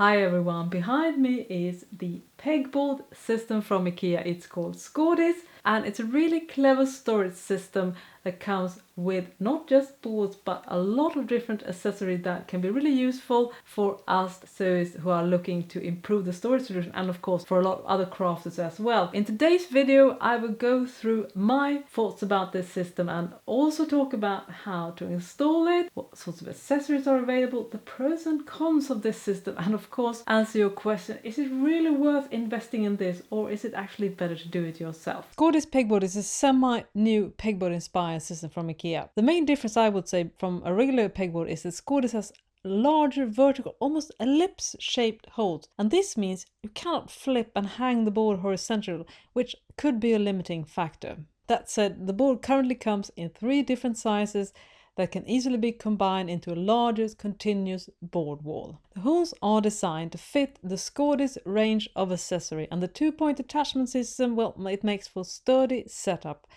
Hi everyone, behind me is the Pegboard system from Ikea. It's called Skådis and it's a really clever storage system that comes with not just boards but a lot of different accessories that can be really useful for us sewists who are looking to improve the storage solution, and of course for a lot of other crafters as well. In today's video I will go through my thoughts about this system and also talk about how to install it, what sorts of accessories are available, the pros and cons of this system, and of course answer your question, is it really worth investing in this or is it actually better to do it yourself? Skådis Pegboard is a semi-new pegboard inspired system from Ikea. The main difference I would say from a regular pegboard is that Skådis has larger vertical, almost ellipse shaped holes, and this means you cannot flip and hang the board horizontal, which could be a limiting factor. That said, the board currently comes in 3 different sizes that can easily be combined into a larger continuous board wall. The holes are designed to fit the Skådis range of accessory, and the 2-point attachment system, well, it makes for sturdy setup,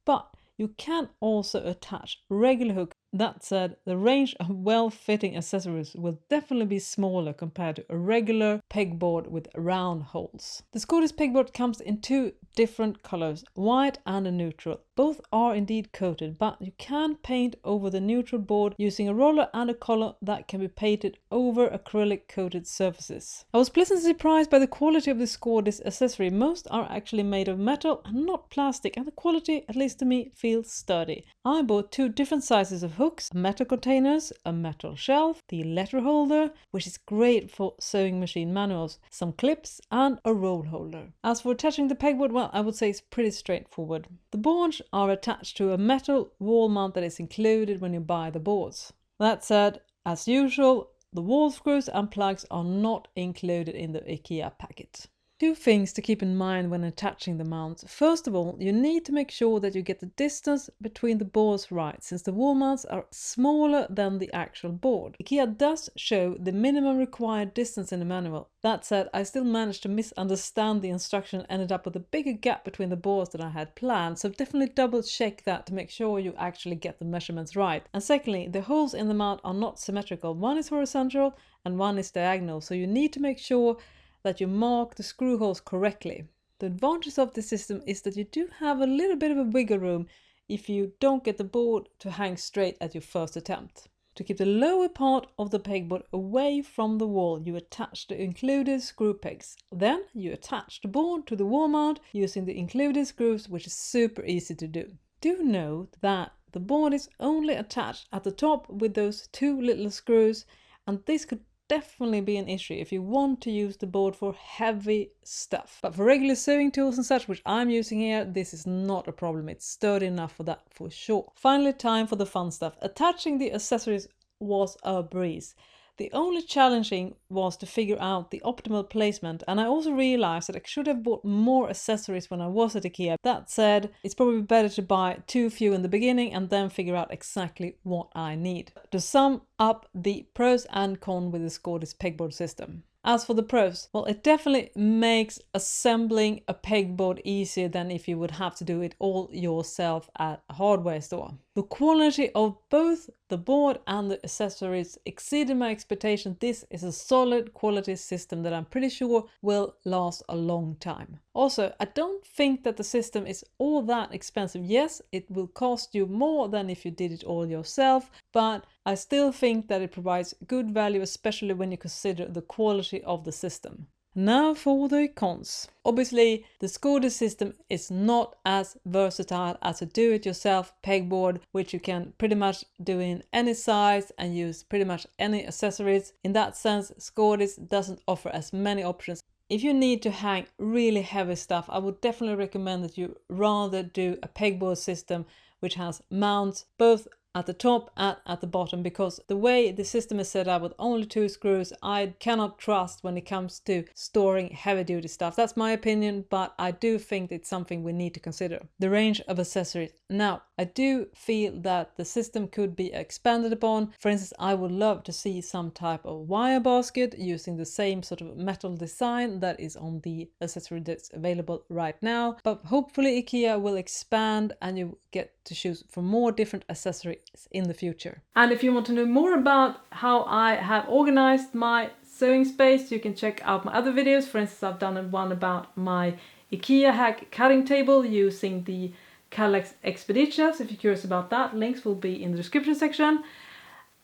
but you can also attach regular hooks. That said, the range of well-fitting accessories will definitely be smaller compared to a regular pegboard with round holes. The Skådis pegboard comes in 2 different colors, white and a neutral. Both are indeed coated, but you can paint over the neutral board using a roller and a color that can be painted over acrylic coated surfaces. I was pleasantly surprised by the quality of the Skådis accessory. Most are actually made of metal and not plastic, and the quality, at least to me, feels sturdy. I bought 2 different sizes of hooks, metal containers, a metal shelf, the letter holder, which is great for sewing machine manuals, some clips and a roll holder. As for attaching the pegboard, well, I would say it's pretty straightforward. The boards are attached to a metal wall mount that is included when you buy the boards. That said, as usual, the wall screws and plugs are not included in the Ikea packet. 2 things to keep in mind when attaching the mounts. First of all, you need to make sure that you get the distance between the boards right, since the wall mounts are smaller than the actual board. Ikea does show the minimum required distance in the manual. That said, I still managed to misunderstand the instruction and ended up with a bigger gap between the boards than I had planned, so definitely double check that to make sure you actually get the measurements right. And secondly, the holes in the mount are not symmetrical. One is horizontal and one is diagonal, so you need to make sure that you mark the screw holes correctly. The advantage of the system is that you do have a little bit of a wiggle room if you don't get the board to hang straight at your first attempt. To keep the lower part of the pegboard away from the wall, you attach the included screw pegs. Then you attach the board to the wall mount using the included screws, which is super easy to do. Do note that the board is only attached at the top with those 2 little screws, and this could definitely be an issue if you want to use the board for heavy stuff. But for regular sewing tools and such, which I'm using here, this is not a problem. It's sturdy enough for that for sure. Finally, time for the fun stuff. Attaching the accessories was a breeze. The only challenging was to figure out the optimal placement, and I also realized that I should have bought more accessories when I was at Ikea. That said, it's probably better to buy too few in the beginning and then figure out exactly what I need. To sum up the pros and cons with the Skådis pegboard system. As for the pros, well, it definitely makes assembling a pegboard easier than if you would have to do it all yourself at a hardware store. The quality of both the board and the accessories exceeded my expectations. This is a solid quality system that I'm pretty sure will last a long time. Also, I don't think that the system is all that expensive. Yes, it will cost you more than if you did it all yourself, but I still think that it provides good value, especially when you consider the quality of the system. Now for the cons. Obviously, the Skådis system is not as versatile as a do-it-yourself pegboard, which you can pretty much do in any size and use pretty much any accessories. In that sense, Skådis doesn't offer as many options. If you need to hang really heavy stuff, I would definitely recommend that you rather do a pegboard system which has mounts both at the top and at the bottom, because the way the system is set up with only 2 screws, I cannot trust when it comes to storing heavy duty stuff. That's my opinion, but I do think it's something we need to consider. The range of accessories. Now, I do feel that the system could be expanded upon. For instance, I would love to see some type of wire basket using the same sort of metal design that is on the accessory that's available right now. But hopefully Ikea will expand and you get to choose from more different accessories in the future. And if you want to know more about how I have organized my sewing space, you can check out my other videos. For instance, I've done one about my Ikea hack cutting table using the Kallax Expeditia. So if you're curious about that, links will be in the description section.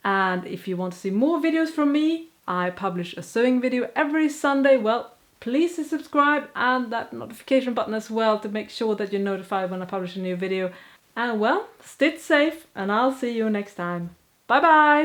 And if you want to see more videos from me, I publish a sewing video every Sunday. Well, please subscribe and that notification button as well to make sure that you're notified when I publish a new video. And well, stitch safe and I'll see you next time. Bye bye!